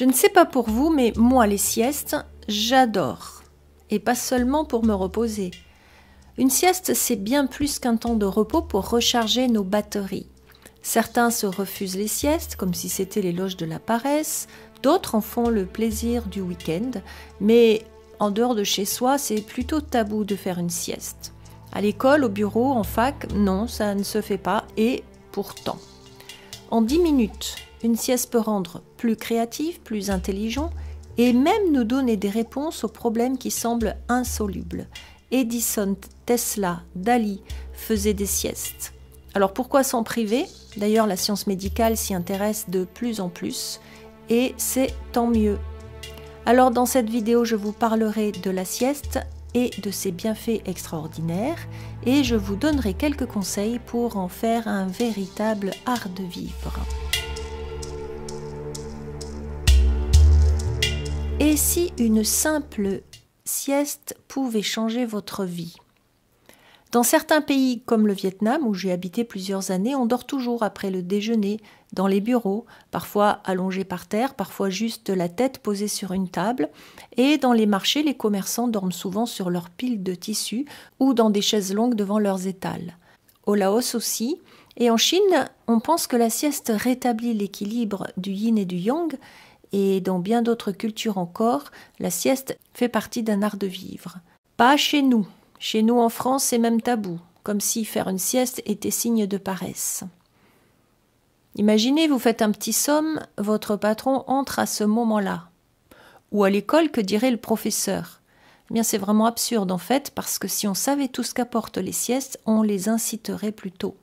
Je ne sais pas pour vous, mais moi, les siestes, j'adore. Et pas seulement pour me reposer. Une sieste, c'est bien plus qu'un temps de repos pour recharger nos batteries. Certains se refusent les siestes, comme si c'était l'éloge de la paresse. D'autres en font le plaisir du week-end. Mais en dehors de chez soi, c'est plutôt tabou de faire une sieste. À l'école, au bureau, en fac, non, ça ne se fait pas. Et pourtant, en 10 minutes, une sieste peut rendre plus créatif, plus intelligent et même nous donner des réponses aux problèmes qui semblent insolubles. Edison, Tesla, Dali faisaient des siestes. Alors pourquoi s'en priver? D'ailleurs, la science médicale s'y intéresse de plus en plus et c'est tant mieux. Alors dans cette vidéo, je vous parlerai de la sieste et de ses bienfaits extraordinaires et je vous donnerai quelques conseils pour en faire un véritable art de vivre. Et si une simple sieste pouvait changer votre vie? Dans certains pays comme le Vietnam, où j'ai habité plusieurs années, on dort toujours après le déjeuner, dans les bureaux, parfois allongés par terre, parfois juste la tête posée sur une table. Et dans les marchés, les commerçants dorment souvent sur leurs piles de tissus ou dans des chaises longues devant leurs étals. Au Laos aussi. Et en Chine, on pense que la sieste rétablit l'équilibre du yin et du yang. Et dans bien d'autres cultures encore, la sieste fait partie d'un art de vivre. Pas chez nous. Chez nous en France, c'est même tabou, comme si faire une sieste était signe de paresse. Imaginez, vous faites un petit somme, votre patron entre à ce moment-là. Ou à l'école, que dirait le professeur? Eh bien, c'est vraiment absurde en fait, parce que si on savait tout ce qu'apportent les siestes, on les inciterait plus tôt.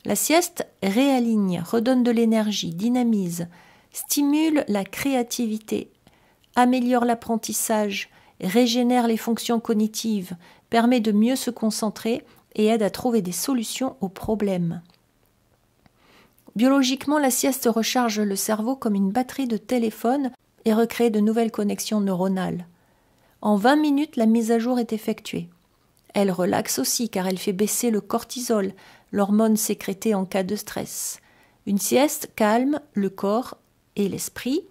La sieste réaligne, redonne de l'énergie, dynamise, stimule la créativité, améliore l'apprentissage, régénère les fonctions cognitives, permet de mieux se concentrer et aide à trouver des solutions aux problèmes. Biologiquement, la sieste recharge le cerveau comme une batterie de téléphone et recrée de nouvelles connexions neuronales. En 20 minutes, la mise à jour est effectuée. Elle relaxe aussi car elle fait baisser le cortisol, l'hormone sécrétée en cas de stress. Une sieste calme le corps et l'esprit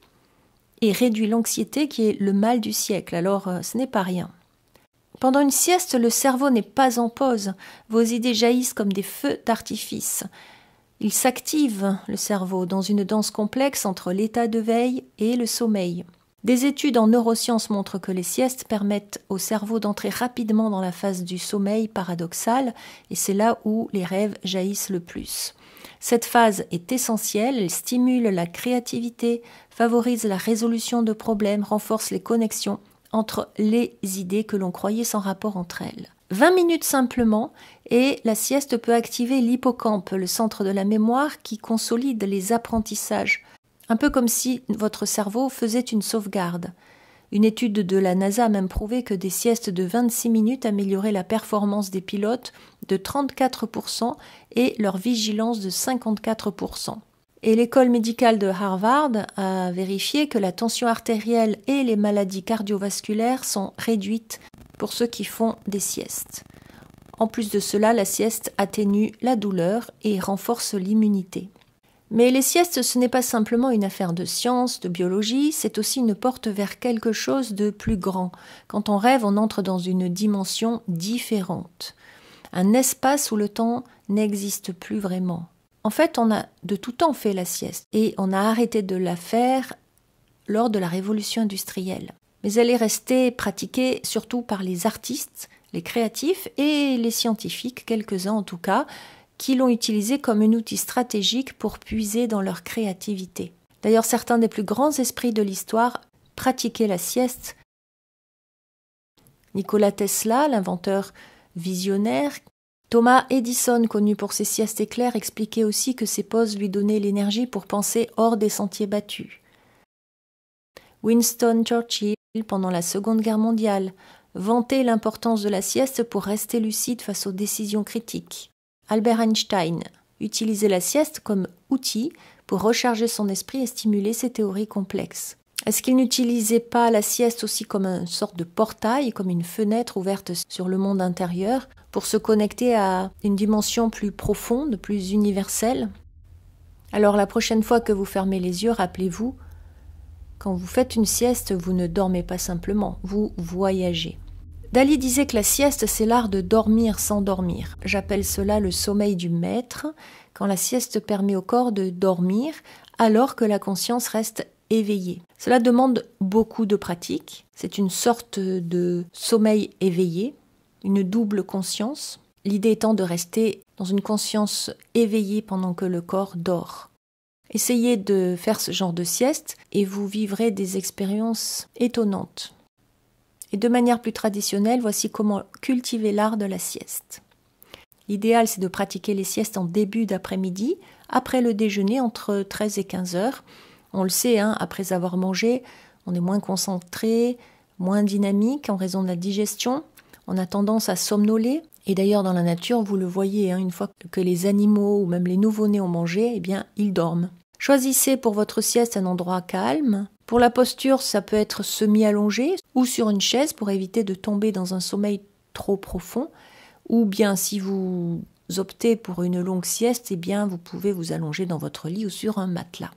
et réduit l'anxiété qui est le mal du siècle, alors ce n'est pas rien. Pendant une sieste, le cerveau n'est pas en pause, vos idées jaillissent comme des feux d'artifice. Il s'active, le cerveau, dans une danse complexe entre l'état de veille et le sommeil. Des études en neurosciences montrent que les siestes permettent au cerveau d'entrer rapidement dans la phase du sommeil paradoxal, et c'est là où les rêves jaillissent le plus. Cette phase est essentielle, elle stimule la créativité, favorise la résolution de problèmes, renforce les connexions entre les idées que l'on croyait sans rapport entre elles. 20 minutes simplement et la sieste peut activer l'hippocampe, le centre de la mémoire qui consolide les apprentissages, un peu comme si votre cerveau faisait une sauvegarde. Une étude de la NASA a même prouvé que des siestes de 26 minutes amélioraient la performance des pilotes de 34% et leur vigilance de 54%. Et l'école médicale de Harvard a vérifié que la tension artérielle et les maladies cardiovasculaires sont réduites pour ceux qui font des siestes. En plus de cela, la sieste atténue la douleur et renforce l'immunité. Mais les siestes, ce n'est pas simplement une affaire de science, de biologie, c'est aussi une porte vers quelque chose de plus grand. Quand on rêve, on entre dans une dimension différente. Un espace où le temps n'existe plus vraiment. En fait, on a de tout temps fait la sieste et on a arrêté de la faire lors de la révolution industrielle. Mais elle est restée pratiquée surtout par les artistes, les créatifs et les scientifiques, quelques-uns en tout cas, qui l'ont utilisée comme un outil stratégique pour puiser dans leur créativité. D'ailleurs, certains des plus grands esprits de l'histoire pratiquaient la sieste. Nikola Tesla, l'inventeur visionnaire, Thomas Edison, connu pour ses siestes éclairs, expliquait aussi que ces pauses lui donnaient l'énergie pour penser hors des sentiers battus. Winston Churchill, pendant la Seconde Guerre mondiale, vantait l'importance de la sieste pour rester lucide face aux décisions critiques. Albert Einstein utilisait la sieste comme outil pour recharger son esprit et stimuler ses théories complexes. Est-ce qu'il n'utilisait pas la sieste aussi comme une sorte de portail, comme une fenêtre ouverte sur le monde intérieur, pour se connecter à une dimension plus profonde, plus universelle? Alors la prochaine fois que vous fermez les yeux, rappelez-vous, Quand vous faites une sieste, vous ne dormez pas simplement, vous voyagez. Dali disait que la sieste, c'est l'art de dormir sans dormir. J'appelle cela le sommeil du maître, quand la sieste permet au corps de dormir alors que la conscience reste éveillée. Cela demande beaucoup de pratique. C'est une sorte de sommeil éveillé, une double conscience. L'idée étant de rester dans une conscience éveillée pendant que le corps dort. Essayez de faire ce genre de sieste et vous vivrez des expériences étonnantes. Et de manière plus traditionnelle, voici comment cultiver l'art de la sieste. L'idéal, c'est de pratiquer les siestes en début d'après-midi, après le déjeuner, entre 13 et 15 heures. On le sait, après avoir mangé, on est moins concentré, moins dynamique en raison de la digestion. On a tendance à somnoler. Et d'ailleurs, dans la nature, vous le voyez, une fois que les animaux ou même les nouveau-nés ont mangé, eh bien, ils dorment. Choisissez pour votre sieste un endroit calme. Pour la posture, ça peut être semi-allongé ou sur une chaise pour éviter de tomber dans un sommeil trop profond. Ou bien, si vous optez pour une longue sieste, eh bien, vous pouvez vous allonger dans votre lit ou sur un matelas.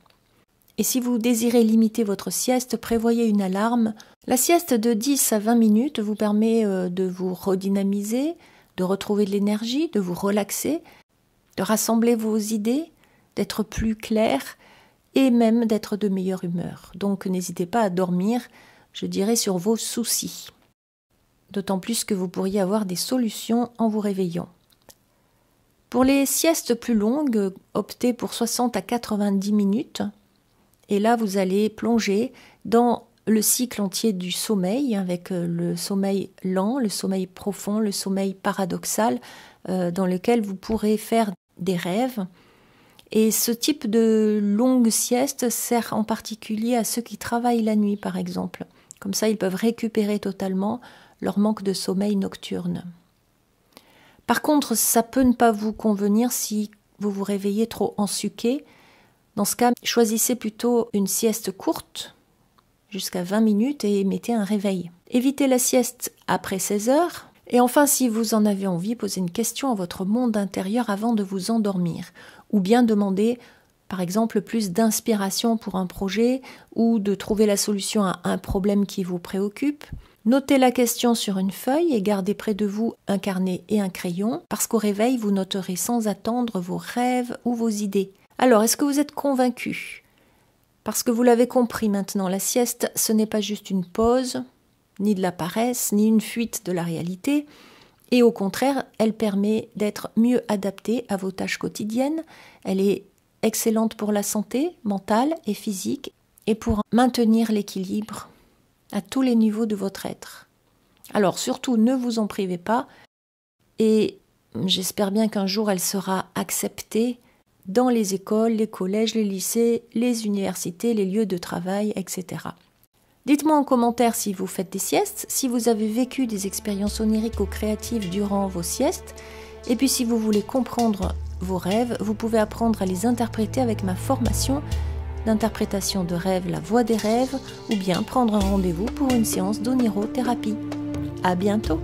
Et si vous désirez limiter votre sieste, prévoyez une alarme. La sieste de 10 à 20 minutes vous permet de vous redynamiser, de retrouver de l'énergie, de vous relaxer, de rassembler vos idées, d'être plus clair et même d'être de meilleure humeur. Donc n'hésitez pas à dormir, je dirais, sur vos soucis. D'autant plus que vous pourriez avoir des solutions en vous réveillant. Pour les siestes plus longues, optez pour 60 à 90 minutes. Et là, vous allez plonger dans le cycle entier du sommeil, avec le sommeil lent, le sommeil profond, le sommeil paradoxal, dans lequel vous pourrez faire des rêves. Et ce type de longue sieste sert en particulier à ceux qui travaillent la nuit, par exemple. Comme ça, ils peuvent récupérer totalement leur manque de sommeil nocturne. Par contre, ça peut ne pas vous convenir si vous vous réveillez trop ensuqué. Dans ce cas, choisissez plutôt une sieste courte, jusqu'à 20 minutes, et mettez un réveil. Évitez la sieste après 16 heures. Et enfin, si vous en avez envie, posez une question à votre monde intérieur avant de vous endormir. Ou bien demandez, par exemple, plus d'inspiration pour un projet ou de trouver la solution à un problème qui vous préoccupe. Notez la question sur une feuille et gardez près de vous un carnet et un crayon, parce qu'au réveil, vous noterez sans attendre vos rêves ou vos idées. Alors, est-ce que vous êtes convaincu ? Parce que vous l'avez compris maintenant, la sieste, ce n'est pas juste une pause, ni de la paresse, ni une fuite de la réalité, et au contraire, elle permet d'être mieux adaptée à vos tâches quotidiennes. Elle est excellente pour la santé mentale et physique, et pour maintenir l'équilibre à tous les niveaux de votre être. Alors surtout, ne vous en privez pas, et j'espère bien qu'un jour elle sera acceptée dans les écoles, les collèges, les lycées, les universités, les lieux de travail, etc. Dites-moi en commentaire si vous faites des siestes, si vous avez vécu des expériences oniriques ou créatives durant vos siestes, et puis si vous voulez comprendre vos rêves, vous pouvez apprendre à les interpréter avec ma formation d'interprétation de rêves, la voix des rêves, ou bien prendre un rendez-vous pour une séance d'onirothérapie. À bientôt!